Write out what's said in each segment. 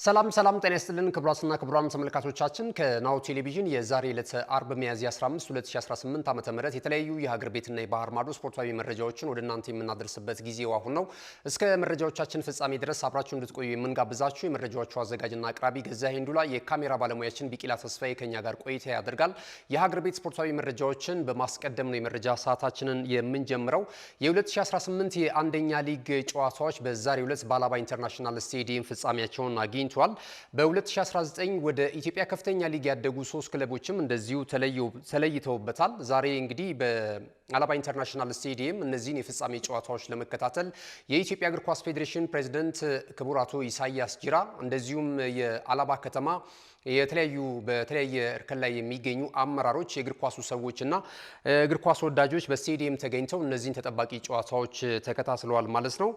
ሰላም ጤና ይስጥልን ክቡራትና ክቡራን ተመልካቾቻችን ከናሁ ቴሌቪዥን የዛሬ ዕለት አርብ ሚያዝያ 15 2018 ዓ.ም የተለያዩ የሀገር ቤትና የባህር ማዶ ስፖርታዊ መረጃዎችን ወደ እናንተ የምናደርስበት ጊዜው አሁን ነው። እስከ መረጃዎቻችን ፍጻሜ ድረስ አብራችሁ እንድትቆዩ የምንጋብዛችሁ የመረጃዎቹ አዘጋጅና አቅራቢ ገዛኸኝ ሄንዱላ፣ የካሜራ ባለሙያችን ቢቂላ ተስፋዬ ከኛ ጋር ቆይታ ያደርጋል። የሀገር ቤት ስፖርታዊ መረጃዎችን በማስቀደም ነው የመረጃ ሰዓታችንን የምንጀምረው። የ2018 የአንደኛ ሊግ ጨዋታዎች በዛሬው ዕለት በአላባ ኢንተርናሽናል ስቴዲየም ፍጻሜያቸውን አግኝተዋል። በ2019 ወደ ኢትዮጵያ ከፍተኛ ሊግ ያደጉ 3 ክለቦችም እንደዚሁ ተለይተውበታል። ዛሬ እንግዲህ በአላባ ኢንተርናሽናል ስቴዲየም እነዚህን የፍጻሜ ጨዋታዎች ለመከታተል የኢትዮጵያ እግር ኳስ ፌዴሬሽን ፕሬዝዳንት ክቡር አቶ ኢሳያስ ጂራ እንደዚሁም የአላባ ከተማ በተለያየ እርከን ላይ የሚገኙ አመራሮች የእግር ኳሱ ሰዎችና እግር ኳስ ወዳጆች በስቴዲየም ተገኝተው እነዚህን ተጠባቂ ጨዋታዎች ተከታትለዋል ማለት ነው።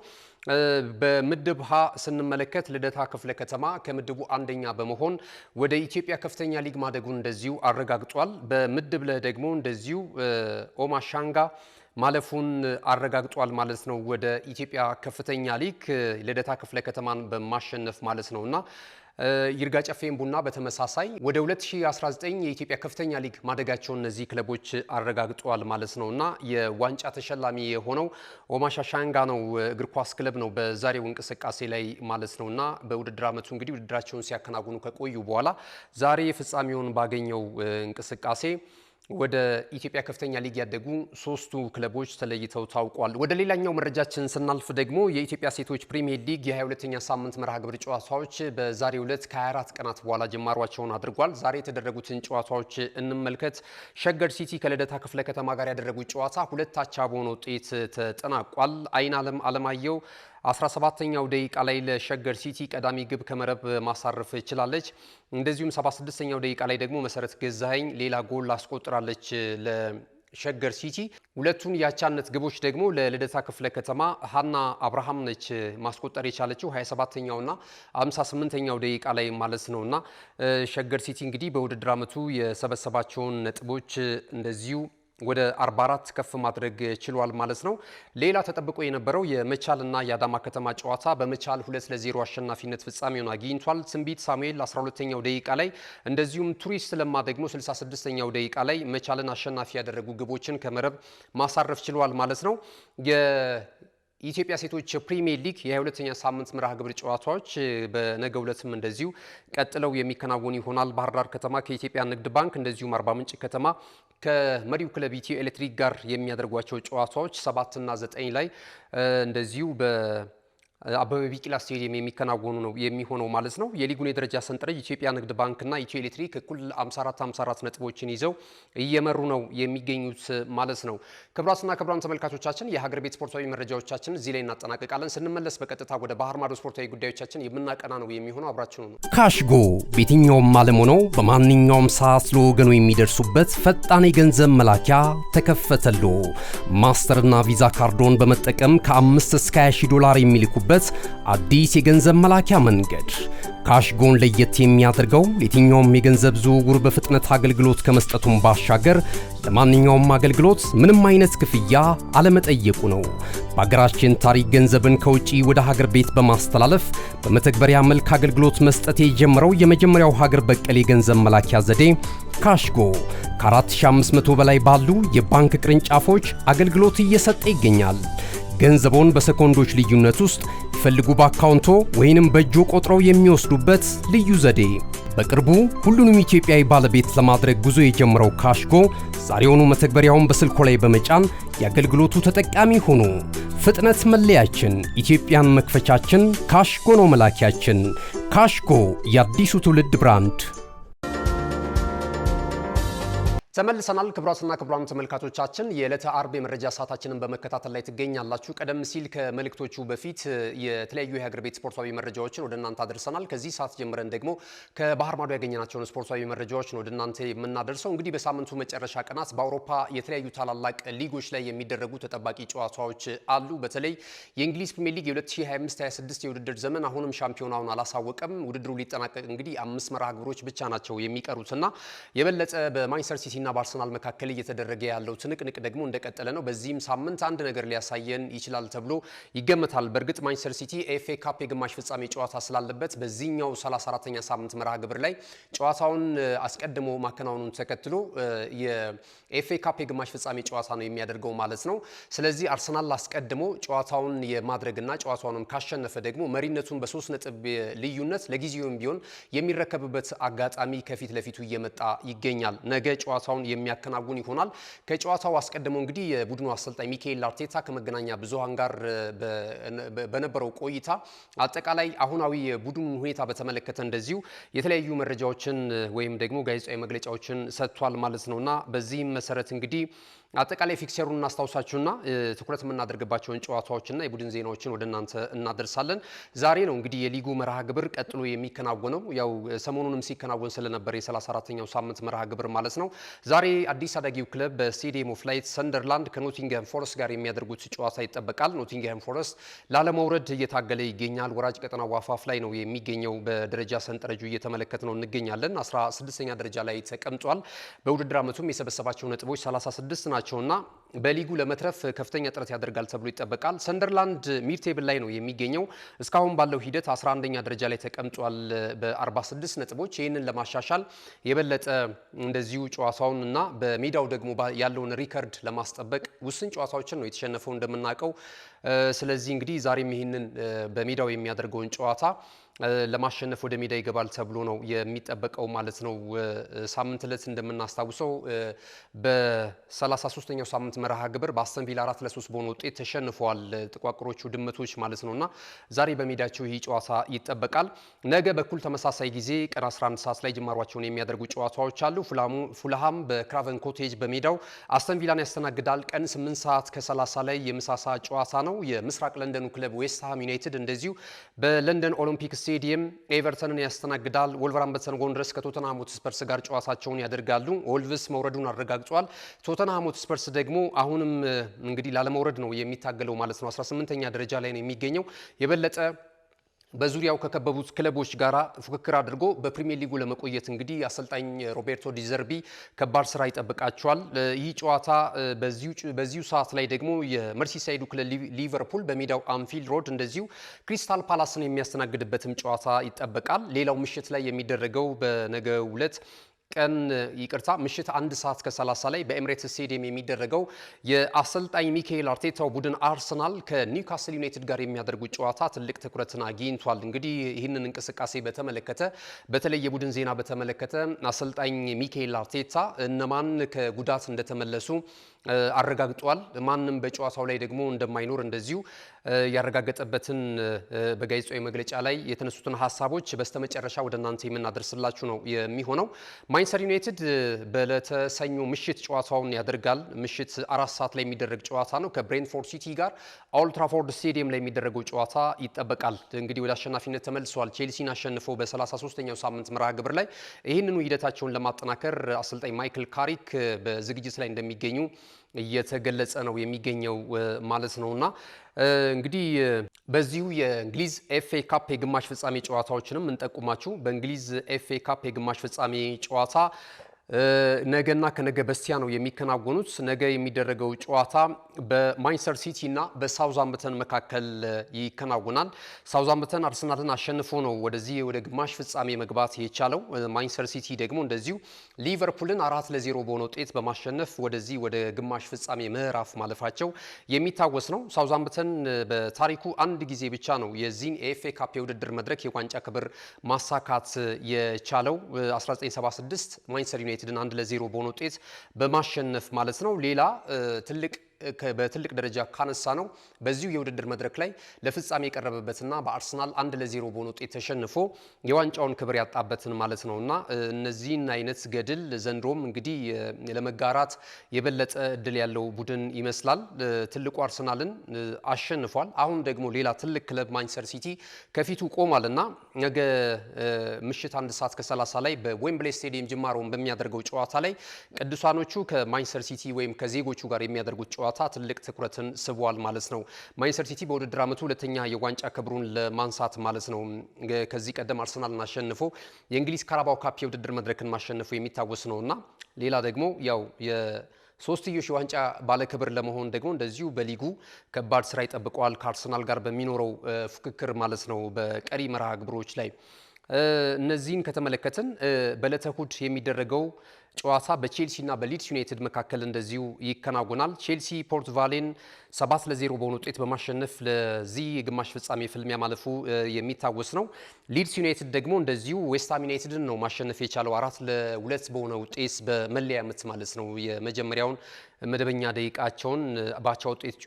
በምድብ ሀ ስንመለከት ልደታ ክፍለ ከተማ ከምድቡ አንደኛ በመሆን ወደ ኢትዮጵያ ከፍተኛ ሊግ ማደጉን እንደዚሁ አረጋግጧል። በምድብ ለ ደግሞ እንደዚሁ ኦማ ሻንጋ ማለፉን አረጋግጧል ማለት ነው። ወደ ኢትዮጵያ ከፍተኛ ሊግ ልደታ ክፍለ ከተማን በማሸነፍ ማለት ነውና ይርጋ ጨፌን ቡና በተመሳሳይ ወደ 2019 የኢትዮጵያ ከፍተኛ ሊግ ማደጋቸውን እነዚህ ክለቦች አረጋግጠዋል ማለት ነውና የዋንጫ ተሸላሚ የሆነው ኦማሻ ሻንጋ ነው እግር ኳስ ክለብ ነው በዛሬው እንቅስቃሴ ላይ ማለት ነውና በውድድር ዓመቱ እንግዲህ ውድድራቸውን ሲያከናውኑ ከቆዩ በኋላ ዛሬ ፍጻሜውን ባገኘው እንቅስቃሴ ወደ ኢትዮጵያ ከፍተኛ ሊግ ያደጉ 3ቱ ክለቦች ተለይተው ታውቋል። ወደ ሌላኛው መረጃችን ስናልፍ ደግሞ የኢትዮጵያ ሴቶች ፕሪሚየር ሊግ የ22ኛ ሳምንት መርሃ ግብር ጨዋታዎች በዛሬው ዕለት ከ24 ቀናት በኋላ ጅማሯቸውን አድርጓል። ዛሬ የተደረጉትን ጨዋታዎች እንመልከት። ሸገር ሲቲ ከልደታ ክፍለ ከተማ ጋር ያደረጉት ጨዋታ 2-አቻ በሆነ ውጤት ተጠናቋል። አይን ዓለም አለማየሁ 17ኛው ደቂቃ ላይ ለሸገር ሲቲ ቀዳሚ ግብ ከመረብ ማሳረፍ ችላለች። እንደዚሁም 76ኛው ደቂቃ ላይ ደግሞ መሰረት ገዛኸኝ ሌላ ጎል አስቆጥራለች ለሸገር ሲቲ። ሁለቱን የአቻነት ግቦች ደግሞ ለልደታ ክፍለ ከተማ ሀና አብርሃም ነች ማስቆጠር የቻለችው 27ኛውና 58ኛው ደቂቃ ላይ ማለት ነውና ሸገር ሲቲ እንግዲህ በውድድር ዓመቱ የሰበሰባቸውን ነጥቦች እንደዚሁ ወደ 44 ከፍ ማድረግ ችሏል ማለት ነው። ሌላ ተጠብቆ የነበረው የመቻልና የአዳማ ከተማ ጨዋታ በመቻል 2-0 አሸናፊነት ፍጻሜውን አግኝቷል። ትንቢት ሳሙኤል 12ኛው ደቂቃ ላይ እንደዚሁም ቱሪስት ለማ ደግሞ 66ኛው ደቂቃ ላይ መቻልን አሸናፊ ያደረጉ ግቦችን ከመረብ ማሳረፍ ችሏል ማለት ነው። የኢትዮጵያ ሴቶች ፕሪሚየር ሊግ የ22ኛ ሳምንት መርሃ ግብር ጨዋታዎች በነገው ዕለትም እንደዚሁ ቀጥለው የሚከናወኑ ይሆናል። ባህር ዳር ከተማ ከኢትዮጵያ ንግድ ባንክ እንደዚሁም አርባ ምንጭ ከተማ ከመሪው ክለብ ኢትዮ ኤሌክትሪክ ጋር የሚያደርጓቸው ጨዋታዎች 7 እና 9 ላይ እንደዚሁ አበበ ቢቂላ ስቴዲየም የሚከናወኑ ነው የሚሆነው ማለት ነው። የሊጉን የደረጃ ሰንጠረዥ ኢትዮጵያ ንግድ ባንክና ኢትዮ ኤሌክትሪክ እኩል 54 ነጥቦችን ይዘው እየመሩ ነው የሚገኙት ማለት ነው። ክቡራትና ክቡራን ተመልካቾቻችን የሀገር ቤት ስፖርታዊ መረጃዎቻችን እዚህ ላይ እናጠናቀቃለን። ስንመለስ በቀጥታ ወደ ባህር ማዶ ስፖርታዊ ጉዳዮቻችን የምናቀና ነው የሚሆነው። አብራችሁ ነው። ካሽጎ በየትኛውም ዓለም ሆነው በማንኛውም ሰዓት ለወገኑ የሚደርሱበት ፈጣን የገንዘብ መላኪያ ተከፈተሎ። ማስተርና ቪዛ ካርዶን በመጠቀም ከ5 እስከ 20 ዶላር የሚልኩበት አዲስ የገንዘብ መላኪያ መንገድ። ካሽጎን ለየት የሚያደርገው የትኛውም የገንዘብ ዝውውር በፍጥነት አገልግሎት ከመስጠቱም ባሻገር ለማንኛውም አገልግሎት ምንም አይነት ክፍያ አለመጠየቁ ነው። በሀገራችን ታሪክ ገንዘብን ከውጪ ወደ ሀገር ቤት በማስተላለፍ በመተግበሪያ መልክ አገልግሎት መስጠት የጀመረው የመጀመሪያው ሀገር በቀል የገንዘብ መላኪያ ዘዴ ካሽጎ ከ4500 በላይ ባሉ የባንክ ቅርንጫፎች አገልግሎት እየሰጠ ይገኛል። ገንዘቦን በሰኮንዶች ልዩነት ውስጥ ይፈልጉ በአካውንቶ ወይንም በእጆ ቆጥረው የሚወስዱበት ልዩ ዘዴ። በቅርቡ ሁሉንም ኢትዮጵያዊ ባለቤት ለማድረግ ጉዞ የጀመረው ካሽጎ ዛሬውኑ መተግበሪያውን በስልኮ ላይ በመጫን የአገልግሎቱ ተጠቃሚ ሆኑ። ፍጥነት መለያችን፣ ኢትዮጵያን መክፈቻችን፣ ካሽጎ ነው መላኪያችን። ካሽጎ የአዲሱ ትውልድ ብራንድ። ተመልሰናል። ክቡራትና ክቡራን ተመልካቾቻችን የዕለተ አርብ የመረጃ ሰዓታችንን በመከታተል ላይ ትገኛላችሁ። ቀደም ሲል ከመልእክቶቹ በፊት የተለያዩ የሀገር ቤት ስፖርታዊ መረጃዎችን ወደ እናንተ አድርሰናል። ከዚህ ሰዓት ጀምረን ደግሞ ከባህር ማዶ ያገኘናቸውን ስፖርታዊ መረጃዎችን ወደ እናንተ የምናደርሰው እንግዲህ በሳምንቱ መጨረሻ ቀናት በአውሮፓ የተለያዩ ታላላቅ ሊጎች ላይ የሚደረጉ ተጠባቂ ጨዋታዎች አሉ። በተለይ የእንግሊዝ ፕሪሚየር ሊግ የ2025-26 የውድድር ዘመን አሁንም ሻምፒዮናውን አላሳወቀም። ውድድሩ ሊጠናቀቅ እንግዲህ 5 መርሃ ግብሮች ብቻ ናቸው የሚቀሩትና የበለጠ በማንቸስተር ሲቲ በቼልሲና በአርሰናል መካከል እየተደረገ ያለው ትንቅንቅ ደግሞ እንደቀጠለ ነው። በዚህም ሳምንት አንድ ነገር ሊያሳየን ይችላል ተብሎ ይገመታል። በእርግጥ ማንቸስተር ሲቲ ኤፍኤ ካፕ የግማሽ ፍጻሜ ጨዋታ ስላለበት በዚህኛው 34ኛ ሳምንት መርሃ ግብር ላይ ጨዋታውን አስቀድሞ ማከናወኑን ተከትሎ የኤፍኤ ካፕ የግማሽ ፍጻሜ ጨዋታ ነው የሚያደርገው ማለት ነው። ስለዚህ አርሰናል አስቀድሞ ጨዋታውን የማድረግና ጨዋታውንም ካሸነፈ ደግሞ መሪነቱን በ3 ነጥብ ልዩነት ለጊዜውም ቢሆን የሚረከብበት አጋጣሚ ከፊት ለፊቱ እየመጣ ይገኛል። ነገ ጨዋታውን የሚያከናውን ይሆናል። ከጨዋታው አስቀድሞ እንግዲህ የቡድኑ አሰልጣኝ ሚካኤል አርቴታ ከመገናኛ ብዙሃን ጋር በነበረው ቆይታ አጠቃላይ አሁናዊ የቡድኑ ሁኔታ በተመለከተ እንደዚሁ የተለያዩ መረጃዎችን ወይም ደግሞ ጋዜጣዊ መግለጫዎችን ሰጥቷል ማለት ነውና በዚህም መሰረት እንግዲህ አጠቃላይ ፊክቸሩን እናስታውሳችሁና ትኩረት የምናደርግባቸውን ጨዋታዎችና የቡድን ዜናዎችን ወደ እናንተ እናደርሳለን። ዛሬ ነው እንግዲህ የሊጉ መርሃ ግብር ቀጥሎ የሚከናወነው። ያው ሰሞኑንም ሲከናወን ስለነበር የ34ኛው ሳምንት መርሃ ግብር ማለት ነው። ዛሬ አዲስ አዳጊው ክለብ በስቴዲየም ኦፍ ላይት ሰንደርላንድ ከኖቲንግሃም ፎረስት ጋር የሚያደርጉት ጨዋታ ይጠበቃል። ኖቲንግሃም ፎረስት ላለመውረድ እየታገለ ይገኛል። ወራጅ ቀጠናው ዋፋፍ ላይ ነው የሚገኘው። በደረጃ ሰንጠረጁ እየተመለከት ነው እንገኛለን። 16ኛ ደረጃ ላይ ተቀምጧል። በውድድር ዓመቱም የሰበሰባቸው ነጥቦች 36 ናቸው እና በሊጉ ለመትረፍ ከፍተኛ ጥረት ያደርጋል ተብሎ ይጠበቃል። ሰንደርላንድ ሚድ ቴብል ላይ ነው የሚገኘው። እስካሁን ባለው ሂደት 11ኛ ደረጃ ላይ ተቀምጧል በ46 ነጥቦች። ይህንን ለማሻሻል የበለጠ እንደዚሁ ጨዋታውን እና በሜዳው ደግሞ ያለውን ሪከርድ ለማስጠበቅ ውስን ጨዋታዎችን ነው የተሸነፈው እንደምናውቀው። ስለዚህ እንግዲህ ዛሬም ይህንን በሜዳው የሚያደርገውን ጨዋታ ለማሸነፍ ወደ ሜዳ ይገባል ተብሎ ነው የሚጠበቀው ማለት ነው። ሳምንት ዕለት እንደምናስታውሰው በ33ኛው ሳምንት መርሃ ግብር በአስተን ቪላ 4-3 በሆነ ውጤት ተሸንፈዋል ጥቋቁሮቹ ድመቶች ማለት ነውና ዛሬ በሜዳቸው ይህ ጨዋታ ይጠበቃል። ነገ በኩል ተመሳሳይ ጊዜ ቀን 11 ሰዓት ላይ ጅማሯቸውን የሚያደርጉ ጨዋታዎች አሉ። ፉልሃም በክራቨን ኮቴጅ በሜዳው አስተን ቪላን ያስተናግዳል። ቀን 8 ሰዓት ከ30 ላይ የምሳ ሰዓት ጨዋታ ነው። የምስራቅ ለንደኑ ክለብ ዌስትሃም ዩናይትድ እንደዚሁ በለንደን ኦሎምፒክ ስቴዲየም ኤቨርተንን ያስተናግዳል። ወልቨርሃምፕተን ወንደረርስ ከቶተንሃም ሆትስፐርስ ጋር ጨዋታቸውን ያደርጋሉ። ወልቭስ መውረዱን አረጋግጧል። ቶተንሃም ሆትስፐርስ ደግሞ አሁንም እንግዲህ ላለመውረድ ነው የሚታገለው ማለት ነው። 18ኛ ደረጃ ላይ ነው የሚገኘው። የበለጠ በዙሪያው ከከበቡት ክለቦች ጋር ፉክክር አድርጎ በፕሪሚየር ሊጉ ለመቆየት እንግዲህ አሰልጣኝ ሮቤርቶ ዲዘርቢ ከባድ ስራ ይጠብቃቸዋል። ይህ ጨዋታ በዚሁ ሰዓት ላይ ደግሞ የመርሲሳይዱ ክለብ ሊቨርፑል በሜዳው አንፊልድ ሮድ እንደዚሁ ክሪስታል ፓላስን የሚያስተናግድበትም ጨዋታ ይጠበቃል። ሌላው ምሽት ላይ የሚደረገው በነገው ዕለት ምሽት 1 ሰዓት ከ30 ላይ በኤምሬትስ ስቴዲየም የሚደረገው የአሰልጣኝ ሚካኤል አርቴታው ቡድን አርሰናል ከኒውካስል ዩናይትድ ጋር የሚያደርጉት ጨዋታ ትልቅ ትኩረትን አግኝቷል። እንግዲህ ይህንን እንቅስቃሴ በተመለከተ በተለይ የቡድን ዜና በተመለከተ አሰልጣኝ ሚካኤል አርቴታ እነማን ከጉዳት እንደተመለሱ አረጋግጧል። ማንም በጨዋታው ላይ ደግሞ እንደማይኖር እንደዚሁ ያረጋገጠበትን በጋዜጣዊ መግለጫ ላይ የተነሱትን ሀሳቦች በስተመጨረሻ ወደ እናንተ የምናደርስላችሁ ነው የሚሆነው። ማንቸስተር ዩናይትድ በለተሰኞ ምሽት ጨዋታውን ያደርጋል። ምሽት 4 ሰዓት ላይ የሚደረግ ጨዋታ ነው ከብሬንትፎርድ ሲቲ ጋር ኦልድ ትራፎርድ ስቴዲየም ላይ የሚደረገው ጨዋታ ይጠበቃል። እንግዲህ ወደ አሸናፊነት ተመልሰዋል። ቼልሲን አሸንፈው በ33ኛው ሳምንት መርሃ ግብር ላይ ይህንኑ ሂደታቸውን ለማጠናከር አሰልጣኝ ማይክል ካሪክ በዝግጅት ላይ እንደሚገኙ እየተገለጸ ነው የሚገኘው ማለት ነውና እንግዲህ በዚሁ የእንግሊዝ ኤፍኤ ካፕ የግማሽ ፍጻሜ ጨዋታዎችንም እንጠቁማችሁ። በእንግሊዝ ኤፍኤ ካፕ የግማሽ ፍጻሜ ጨዋታ ነገና ከነገ በስቲያ ነው የሚከናወኑት። ነገ የሚደረገው ጨዋታ በማንቸስተር ሲቲ እና በሳውዛምፕተን መካከል ይከናወናል። ሳውዛምፕተን አርሰናልን አሸንፎ ነው ወደዚህ ወደ ግማሽ ፍጻሜ መግባት የቻለው። ማንቸስተር ሲቲ ደግሞ እንደዚሁ ሊቨርፑልን 4-0 በሆነ ውጤት በማሸነፍ ወደዚህ ወደ ግማሽ ፍጻሜ ምዕራፍ ማለፋቸው የሚታወስ ነው። ሳውዛምፕተን በታሪኩ አንድ ጊዜ ብቻ ነው የዚህን የኤፍኤ ካፕ የውድድር መድረክ የዋንጫ ክብር ማሳካት የቻለው 1976 ማንቸስተር ዩናይትድን 1-0 በሆነ ውጤት በማሸነፍ ማለት ነው። ሌላ በትልቅ ደረጃ ካነሳ ነው በዚሁ የውድድር መድረክ ላይ ለፍጻሜ የቀረበበትና በአርሰናል 1-0 በሆነ ውጤት ተሸንፎ የዋንጫውን ክብር ያጣበትን ማለት ነውና እነዚህን አይነት ገድል ዘንድሮም እንግዲህ ለመጋራት የበለጠ እድል ያለው ቡድን ይመስላል። ትልቁ አርሰናልን አሸንፏል። አሁን ደግሞ ሌላ ትልቅ ክለብ ማንቸስተር ሲቲ ከፊቱ ቆሟልና ነገ ምሽት 1 ሰዓት ከ30 ላይ በዌምብሌ ስቴዲየም ጅማሮውን በሚያደርገው ጨዋታ ላይ ቅዱሳኖቹ ከማንቸስተር ሲቲ ወይም ከዜጎቹ ጋር የሚያደርጉት ጨዋታ ጨዋታ ትልቅ ትኩረትን ስቧል ማለት ነው። ማንቸስተር ሲቲ በውድድር ዓመቱ ሁለተኛ የዋንጫ ክብሩን ለማንሳት ማለት ነው ከዚህ ቀደም አርሰናልን አሸንፎ የእንግሊዝ ካራባው ካፕ የውድድር መድረክን ማሸነፉ የሚታወስ ነውና ሌላ ደግሞ ያው ሶስትዮሽ ዋንጫ ባለክብር ለመሆን ደግሞ እንደዚሁ በሊጉ ከባድ ስራ ይጠብቀዋል ከአርሰናል ጋር በሚኖረው ፉክክር ማለት ነው በቀሪ መርሃ ግብሮች ላይ እነዚህን ከተመለከትን በዕለተ እሁድ የሚደረገው ጨዋታ በቼልሲ እና በሊድስ ዩናይትድ መካከል እንደዚሁ ይከናወናል። ቼልሲ ፖርት ቫሌን 7-0 በሆነ ውጤት በማሸነፍ ለዚህ የግማሽ ፍጻሜ ፍልሚያ ማለፉ የሚታወስ ነው። ሊድስ ዩናይትድ ደግሞ እንደዚሁ ዌስትሃም ዩናይትድን ነው ማሸነፍ የቻለው 4-2 በሆነ ውጤት በመለያ ምት ማለት ነው። የመጀመሪያውን መደበኛ ደቂቃቸውን ባቻ ውጤት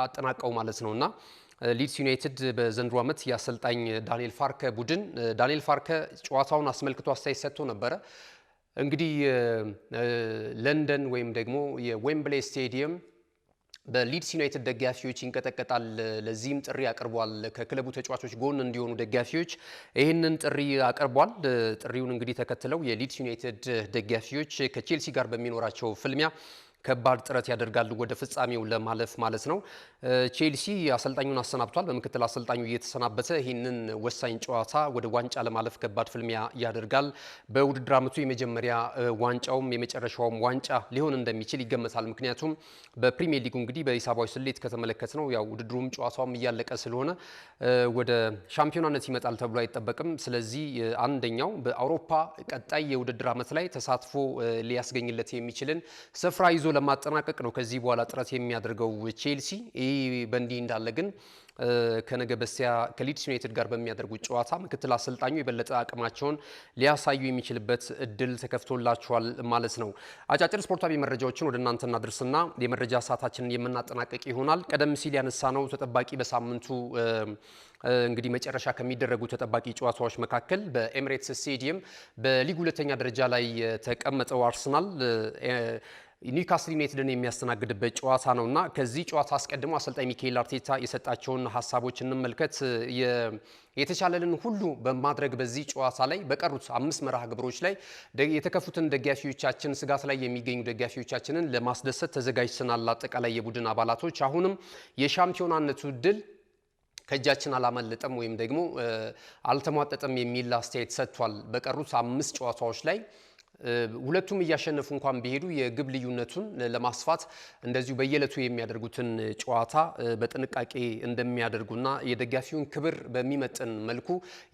አጠናቀው ማለት ነውና ሊድስ ዩናይትድ በዘንድሮ ዓመት የአሰልጣኝ ዳንኤል ፋርከ ቡድን ዳንኤል ፋርከ ጨዋታውን አስመልክቶ አስተያየት ሰጥቶ ነበረ። እንግዲህ ለንደን ወይም ደግሞ የዌምብሌይ ስቴዲየም በሊድስ ዩናይትድ ደጋፊዎች ይንቀጠቀጣል። ለዚህም ጥሪ አቅርቧል። ከክለቡ ተጫዋቾች ጎን እንዲሆኑ ደጋፊዎች ይህንን ጥሪ አቅርቧል። ጥሪውን እንግዲህ ተከትለው የሊድስ ዩናይትድ ደጋፊዎች ከቼልሲ ጋር በሚኖራቸው ፍልሚያ ከባድ ጥረት ያደርጋሉ ወደ ፍጻሜው ለማለፍ ማለት ነው። ቼልሲ አሰልጣኙን አሰናብቷል። በምክትል አሰልጣኙ እየተሰናበተ ይህንን ወሳኝ ጨዋታ ወደ ዋንጫ ለማለፍ ከባድ ፍልሚያ ያደርጋል። በውድድር ዓመቱ የመጀመሪያ ዋንጫውም የመጨረሻውም ዋንጫ ሊሆን እንደሚችል ይገመታል። ምክንያቱም በፕሪሚየር ሊጉ እንግዲህ በሂሳባዊ ስሌት ከተመለከት ነው ያው ውድድሩም ጨዋታውም እያለቀ ስለሆነ ወደ ሻምፒዮናነት ይመጣል ተብሎ አይጠበቅም። ስለዚህ አንደኛው በአውሮፓ ቀጣይ የውድድር ዓመት ላይ ተሳትፎ ሊያስገኝለት የሚችልን ስፍራ ይዞ ለማጠናቀቅ ነው ከዚህ በኋላ ጥረት የሚያደርገው ቼልሲ። ይህ በእንዲህ እንዳለ ግን ከነገ በስቲያ ከሊድስ ዩናይትድ ጋር በሚያደርጉት ጨዋታ ምክትል አሰልጣኙ የበለጠ አቅማቸውን ሊያሳዩ የሚችልበት እድል ተከፍቶላቸዋል ማለት ነው። አጫጭር ስፖርታዊ መረጃዎችን ወደ እናንተ እናድርስና የመረጃ ሰዓታችንን የምናጠናቀቅ ይሆናል። ቀደም ሲል ያነሳነው ተጠባቂ በሳምንቱ እንግዲህ መጨረሻ ከሚደረጉ ተጠባቂ ጨዋታዎች መካከል በኤሚሬትስ ስቴዲየም በሊግ ሁለተኛ ደረጃ ላይ የተቀመጠው አርሰናል ኒውካስል ዩናይትድን የሚያስተናግድበት ጨዋታ ነውና ከዚህ ጨዋታ አስቀድሞ አሰልጣኝ ሚካኤል አርቴታ የሰጣቸውን ሀሳቦች እንመልከት። የተቻለንን ሁሉ በማድረግ በዚህ ጨዋታ ላይ በቀሩት 5 መርሃ ግብሮች ላይ የተከፉትን ደጋፊዎቻችን ስጋት ላይ የሚገኙ ደጋፊዎቻችንን ለማስደሰት ተዘጋጅተናል። አጠቃላይ የቡድን አባላቶች አሁንም የሻምፒዮናነቱ ድል ከእጃችን አላመለጠም ወይም ደግሞ አልተሟጠጠም የሚል አስተያየት ሰጥቷል። በቀሩት 5 ጨዋታዎች ላይ ሁለቱም እያሸነፉ እንኳን ቢሄዱ የግብ ልዩነቱን ለማስፋት እንደዚሁ በየዕለቱ የሚያደርጉትን ጨዋታ በጥንቃቄ እንደሚያደርጉና የደጋፊውን ክብር በሚመጥን መልኩ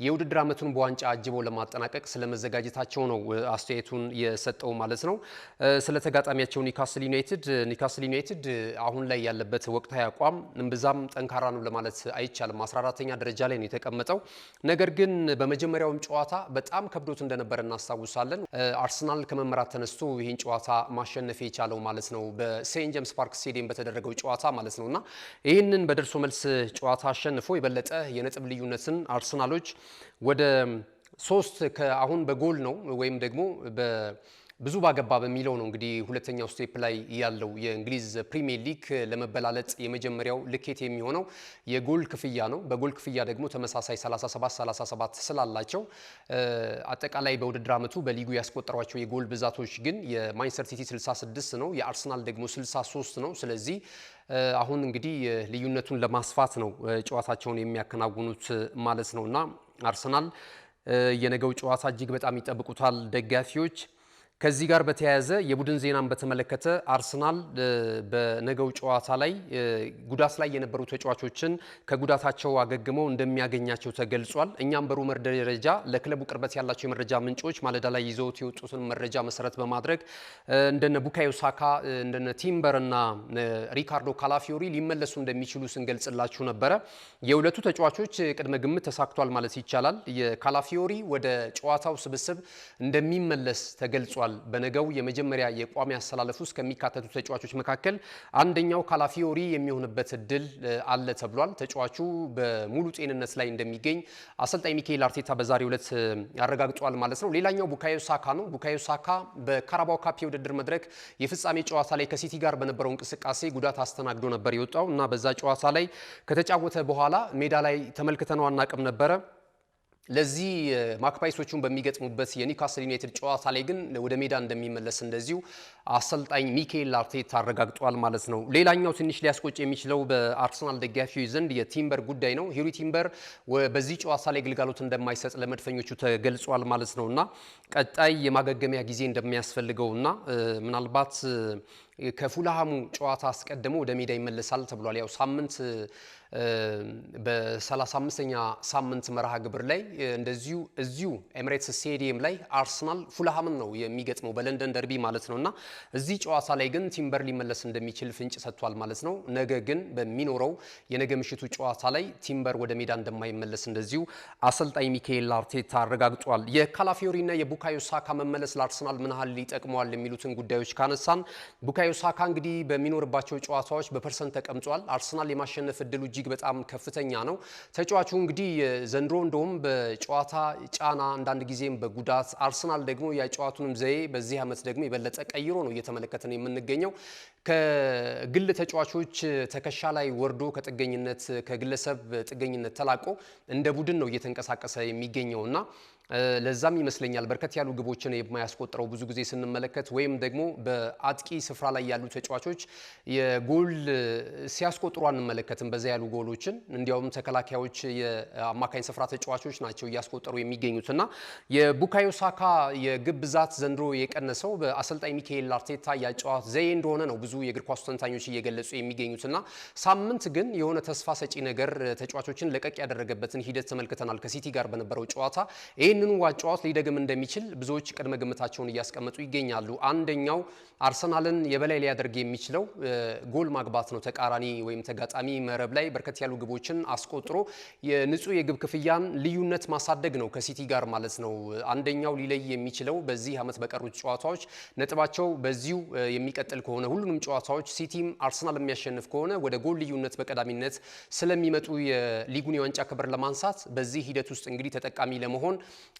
የውድድር ዓመቱን በዋንጫ አጅበው ለማጠናቀቅ ስለመዘጋጀታቸው ነው አስተያየቱን የሰጠው ማለት ነው። ስለ ተጋጣሚያቸው ኒውካስል ዩናይትድ አሁን ላይ ያለበት ወቅታዊ አቋም እምብዛም ጠንካራ ነው ለማለት አይቻልም። 14ኛ ደረጃ ላይ ነው የተቀመጠው። ነገር ግን በመጀመሪያውም ጨዋታ በጣም ከብዶት እንደነበረ እናስታውሳለን። አርሰናል ከመመራት ተነስቶ ይህን ጨዋታ ማሸነፍ የቻለው ማለት ነው በሴንት ጄምስ ፓርክ ስቴዲየም በተደረገው ጨዋታ ማለት ነውና ይህንን በደርሶ መልስ ጨዋታ አሸንፎ የበለጠ የነጥብ ልዩነትን አርሰናሎች ወደ 3 ከአሁን በጎል ነው ወይም ደግሞ ብዙ ባገባ በሚለው ነው እንግዲህ ሁለተኛው ስቴፕ ላይ ያለው የእንግሊዝ ፕሪሚየር ሊግ ለመበላለጥ የመጀመሪያው ልኬት የሚሆነው የጎል ክፍያ ነው። በጎል ክፍያ ደግሞ ተመሳሳይ 37 ስላላቸው አጠቃላይ በውድድር ዓመቱ በሊጉ ያስቆጠሯቸው የጎል ብዛቶች ግን የማንቸስተር ሲቲ 66 ነው፣ የአርሰናል ደግሞ 63 ነው። ስለዚህ አሁን እንግዲህ ልዩነቱን ለማስፋት ነው ጨዋታቸውን የሚያከናውኑት ማለት ነውና አርሰናል የነገው ጨዋታ እጅግ በጣም ይጠብቁታል ደጋፊዎች። ከዚህ ጋር በተያያዘ የቡድን ዜናን በተመለከተ አርሰናል በነገው ጨዋታ ላይ ጉዳት ላይ የነበሩ ተጫዋቾችን ከጉዳታቸው አገግመው እንደሚያገኛቸው ተገልጿል። እኛም በሩመር ደረጃ ለክለቡ ቅርበት ያላቸው የመረጃ ምንጮች ማለዳ ላይ ይዘውት የወጡትን መረጃ መሰረት በማድረግ እንደነ ቡካዮ ሳካ እንደነ ቲምበር እና ሪካርዶ ካላፊዮሪ ሊመለሱ እንደሚችሉ ስንገልጽላችሁ ነበረ። የሁለቱ ተጫዋቾች ቅድመ ግምት ተሳክቷል ማለት ይቻላል። የካላፊዮሪ ወደ ጨዋታው ስብስብ እንደሚመለስ ተገልጿል። በነገው የመጀመሪያ የቋሚ አሰላለፍ ውስጥ ከሚካተቱ ተጫዋቾች መካከል አንደኛው ካላፊዮሪ የሚሆንበት እድል አለ ተብሏል። ተጫዋቹ በሙሉ ጤንነት ላይ እንደሚገኝ አሰልጣኝ ሚካኤል አርቴታ በዛሬው ዕለት ያረጋግጧል ማለት ነው። ሌላኛው ቡካዮ ሳካ ነው። ቡካዮ ሳካ በካራባው ካፕ የውድድር መድረክ የፍጻሜ ጨዋታ ላይ ከሲቲ ጋር በነበረው እንቅስቃሴ ጉዳት አስተናግዶ ነበር የወጣው እና በዛ ጨዋታ ላይ ከተጫወተ በኋላ ሜዳ ላይ ተመልክተነው አናቅም ነበረ። ለዚህ ማክፓይሶቹን በሚገጥሙበት የኒውካስል ዩናይትድ ጨዋታ ላይ ግን ወደ ሜዳ እንደሚመለስ እንደዚሁ አሰልጣኝ ሚኬል አርቴታ አረጋግጧል ማለት ነው። ሌላኛው ትንሽ ሊያስቆጭ የሚችለው በአርሰናል ደጋፊዎች ዘንድ የቲምበር ጉዳይ ነው። ሂሪ ቲምበር በዚህ ጨዋታ ላይ ግልጋሎት እንደማይሰጥ ለመድፈኞቹ ተገልጿል ማለት ነውና ቀጣይ የማገገሚያ ጊዜ እንደሚያስፈልገውና ምናልባት ከፉልሃሙ ጨዋታ አስቀድሞ ወደ ሜዳ ይመለሳል ተብሏል። ያው ሳምንት በ35ኛ ሳምንት መርሃ ግብር ላይ እንደዚሁ እዚሁ ኤሚሬትስ ስቴዲየም ላይ አርሰናል ፉልሃምን ነው የሚገጥመው በለንደን ደርቢ ማለት ነውና እዚህ ጨዋታ ላይ ግን ቲምበር ሊመለስ እንደሚችል ፍንጭ ሰጥቷል ማለት ነው። ነገ ግን በሚኖረው የነገ ምሽቱ ጨዋታ ላይ ቲምበር ወደ ሜዳ እንደማይመለስ እንደዚሁ አሰልጣኝ ሚኬል አርቴታ አረጋግጧል። የካላፊዮሪና የቡካዮ ሳካ መመለስ ለአርሰናል ምን ያህል ይጠቅመዋል የሚሉትን ጉዳዮች ካነሳን ቡካዮ ሳካ እንግዲህ በሚኖርባቸው ጨዋታዎች በፐርሰንት ተቀምጧል። አርሰናል የማሸነፍ እድሉ እጅግ በጣም ከፍተኛ ነው። ተጫዋቹ እንግዲህ ዘንድሮ እንደውም በጨዋታ ጫና አንዳንድ ጊዜም በጉዳት አርሰናል ደግሞ የጨዋቱንም ዘዬ በዚህ ዓመት ደግሞ የበለጠ ቀይሮ ነው እየተመለከተን የምንገኘው። ከግል ተጫዋቾች ትከሻ ላይ ወርዶ ከጥገኝነት ከግለሰብ ጥገኝነት ተላቆ እንደ ቡድን ነው እየተንቀሳቀሰ የሚገኘውና ለዛም ይመስለኛል በርከት ያሉ ግቦችን የማያስቆጥረው ብዙ ጊዜ ስንመለከት ወይም ደግሞ በአጥቂ ስፍራ ላይ ያሉ ተጫዋቾች የጎል ሲያስቆጥሩ አንመለከትም። በዛ ያሉ ጎሎችን እንዲያውም ተከላካዮች የአማካኝ ስፍራ ተጫዋቾች ናቸው እያስቆጠሩ የሚገኙትና የቡካዮ ሳካ የግብ ብዛት ዘንድሮ የቀነሰው በአሰልጣኝ ሚኬል አርቴታ ያጨዋት ዘዬ እንደሆነ ነው ብዙ የእግር ኳስ ተንታኞች እየገለጹ የሚገኙትና ሳምንት ግን የሆነ ተስፋ ሰጪ ነገር ተጫዋቾችን ለቀቅ ያደረገበትን ሂደት ተመልክተናል ከሲቲ ጋር በነበረው ጨዋታ። ይህንን ዋጫዋት ሊደግም እንደሚችል ብዙዎች ቅድመ ግምታቸውን እያስቀመጡ ይገኛሉ። አንደኛው አርሰናልን የበላይ ሊያደርግ የሚችለው ጎል ማግባት ነው። ተቃራኒ ወይም ተጋጣሚ መረብ ላይ በርከት ያሉ ግቦችን አስቆጥሮ የንጹህ የግብ ክፍያን ልዩነት ማሳደግ ነው ከሲቲ ጋር ማለት ነው። አንደኛው ሊለይ የሚችለው በዚህ ዓመት በቀሩት ጨዋታዎች ነጥባቸው በዚሁ የሚቀጥል ከሆነ ሁሉንም ጨዋታዎች ሲቲም አርሰናል የሚያሸንፍ ከሆነ ወደ ጎል ልዩነት በቀዳሚነት ስለሚመጡ የሊጉን የዋንጫ ክብር ለማንሳት በዚህ ሂደት ውስጥ እንግዲህ ተጠቃሚ ለመሆን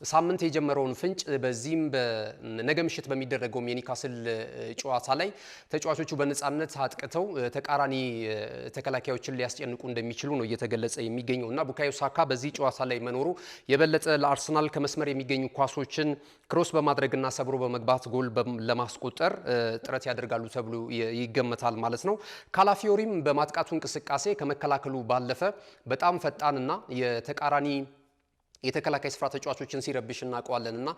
ሳምንት የጀመረውን ፍንጭ በዚህም በነገ ምሽት በሚደረገው የኒውካስል ጨዋታ ላይ ተጫዋቾቹ በነጻነት አጥቅተው ተቃራኒ ተከላካዮችን ሊያስጨንቁ እንደሚችሉ ነው እየተገለጸ የሚገኘውና ቡካዮ ሳካ በዚህ ጨዋታ ላይ መኖሩ የበለጠ ለአርሰናል ከመስመር የሚገኙ ኳሶችን ክሮስ በማድረግና ሰብሮ በመግባት ጎል ለማስቆጠር ጥረት ያደርጋሉ ተብሎ ይገመታል ማለት ነው። ካላፊዮሪም በማጥቃቱ እንቅስቃሴ ከመከላከሉ ባለፈ በጣም ፈጣንና የተከላካይ ስፍራ ተጫዋቾችን ሲረብሽ እናውቀዋለንና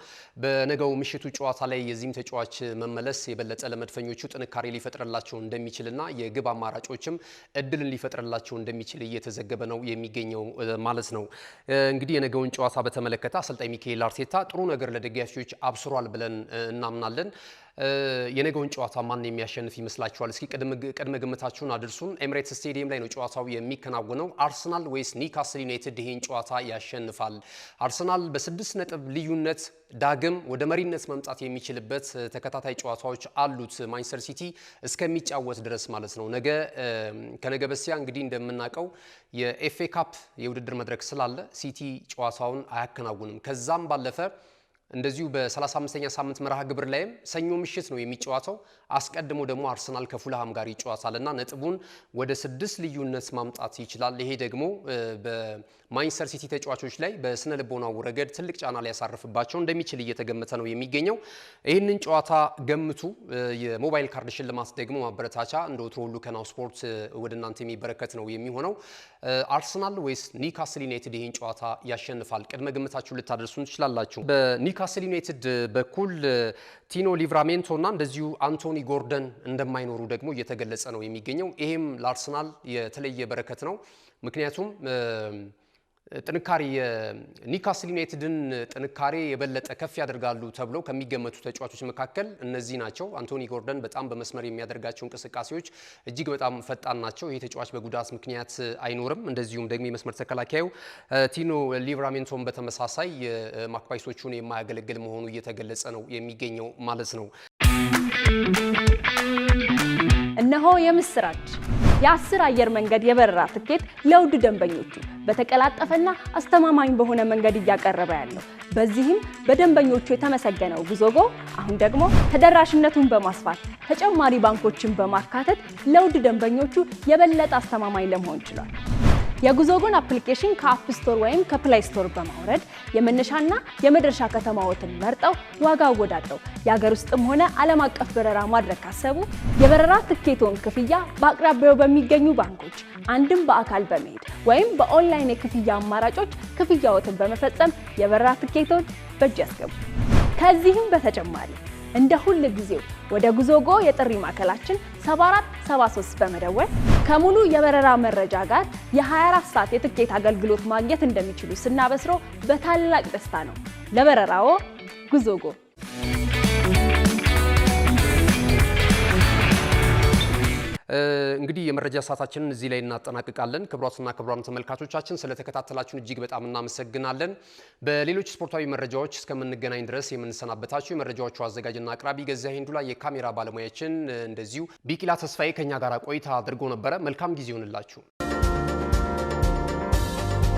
በነገው ምሽቱ ጨዋታ ላይ የዚህም ተጫዋች መመለስ የበለጠ ለመድፈኞቹ ጥንካሬ ሊፈጥርላቸው እንደሚችልና የግብ አማራጮችም እድልን ሊፈጥርላቸው እንደሚችል እየተዘገበ ነው የሚገኘው ማለት ነው። እንግዲህ የነገውን ጨዋታ በተመለከተ አሰልጣኝ ሚኬል አርቴታ ጥሩ ነገር ለደጋፊዎች አብስሯል ብለን እናምናለን። የነገውን ጨዋታ ማን የሚያሸንፍ ይመስላችኋል? እስኪ ቅድመ ግምታችሁን አድርሱን። ኤሚሬትስ ስቴዲየም ላይ ነው ጨዋታው የሚከናወነው። አርሰናል ወይስ ኒውካስል ዩናይትድ ይሄን ጨዋታ ያሸንፋል? አርሰናል በ6 ነጥብ ልዩነት ዳግም ወደ መሪነት መምጣት የሚችልበት ተከታታይ ጨዋታዎች አሉት ማንቸስተር ሲቲ እስከሚጫወት ድረስ ማለት ነው። ከነገ በስቲያ እንግዲህ እንደምናውቀው የኤፍኤ ካፕ የውድድር መድረክ ስላለ ሲቲ ጨዋታውን አያከናውንም። ከዛም ባለፈ እንደዚሁ በ35ኛ ሳምንት መርሃ ግብር ላይም ሰኞ ምሽት ነው የሚጫወተው። አስቀድሞ ደግሞ አርሰናል ከፉልሃም ጋር ይጫወታልና ነጥቡን ወደ 6 ልዩነት ማምጣት ይችላል። ይሄ ደግሞ በማንቸስተር ሲቲ ተጫዋቾች ላይ በስነ ልቦናው ረገድ ትልቅ ጫና ሊያሳርፍባቸው እንደሚችል እየተገመተ ነው የሚገኘው። ይህንን ጨዋታ ገምቱ። የሞባይል ካርድ ሽልማት ደግሞ ማበረታቻ እንደ ወትሮ ሁሉ ከናሁ ስፖርት ወደ እናንተ የሚበረከት ነው የሚሆነው። አርሰናል ወይስ ኒውካስል ዩናይትድ ይህን ጨዋታ ያሸንፋል? ቅድመ ግምታችሁ ልታደርሱን ትችላላችሁ። በኒውካስል ዩናይትድ በኩል ቲኖ ሊቭራሜንቶ እና እንደዚሁ አንቶኒ ጎርደን እንደማይኖሩ ደግሞ እየተገለጸ ነው የሚገኘው። ይሄም ለአርሰናል የተለየ በረከት ነው። ምክንያቱም ጥንካሬ የኒውካስል ዩናይትድን ጥንካሬ የበለጠ ከፍ ያደርጋሉ ተብለው ከሚገመቱ ተጫዋቾች መካከል እነዚህ ናቸው። አንቶኒ ጎርደን በጣም በመስመር የሚያደርጋቸው እንቅስቃሴዎች እጅግ በጣም ፈጣን ናቸው። ይህ ተጫዋች በጉዳት ምክንያት አይኖርም። እንደዚሁም ደግሞ የመስመር ተከላካዩ ቲኖ ሊቭራሜንቶን በተመሳሳይ ማክፓይሶቹን የማያገለግል መሆኑ እየተገለጸ ነው የሚገኘው ማለት ነው። እነሆ የምስራች! የ10 አየር መንገድ የበረራ ትኬት ለውድ ደንበኞቹ በተቀላጠፈና አስተማማኝ በሆነ መንገድ እያቀረበ ያለው። በዚህም በደንበኞቹ የተመሰገነው ጉዞጎ አሁን ደግሞ ተደራሽነቱን በማስፋት ተጨማሪ ባንኮችን በማካተት ለውድ ደንበኞቹ የበለጠ አስተማማኝ ለመሆን ችሏል። የጉዞጎን አፕሊኬሽን ከአፕ ስቶር ወይም ከፕላይ ስቶር በማውረድ የመነሻና የመድረሻ ከተማዎትን መርጠው ዋጋ አወዳድረው የሀገር ውስጥም ሆነ ዓለም አቀፍ በረራ ማድረግ ካሰቡ የበረራ ትኬቶን ክፍያ በአቅራቢያው በሚገኙ ባንኮች አንድም በአካል በመሄድ ወይም በኦንላይን የክፍያ አማራጮች ክፍያዎትን በመፈጸም የበረራ ትኬቶን በእጅ ያስገቡ። ከዚህም በተጨማሪ እንደ ሁል ጊዜው ወደ ጉዞጎ የጥሪ ማዕከላችን 7473 በመደወል ከሙሉ የበረራ መረጃ ጋር የ24 ሰዓት የትኬት አገልግሎት ማግኘት እንደሚችሉ ስናበስሮ በታላቅ ደስታ ነው። ለበረራዎ ጉዞጎ። እንግዲህ የመረጃ ሰዓታችንን እዚህ ላይ እናጠናቅቃለን። ክቡራትና ክቡራን ተመልካቾቻችን ስለተከታተላችሁን እጅግ በጣም እናመሰግናለን። በሌሎች ስፖርታዊ መረጃዎች እስከምንገናኝ ድረስ የምንሰናበታችሁ የመረጃዎቹ አዘጋጅና አቅራቢ ገዛኸኝ ሂንዱላ፣ የካሜራ ባለሙያችን እንደዚሁ ቢቂላ ተስፋዬ ከኛ ጋር ቆይታ አድርጎ ነበረ። መልካም ጊዜ ይሁንላችሁ።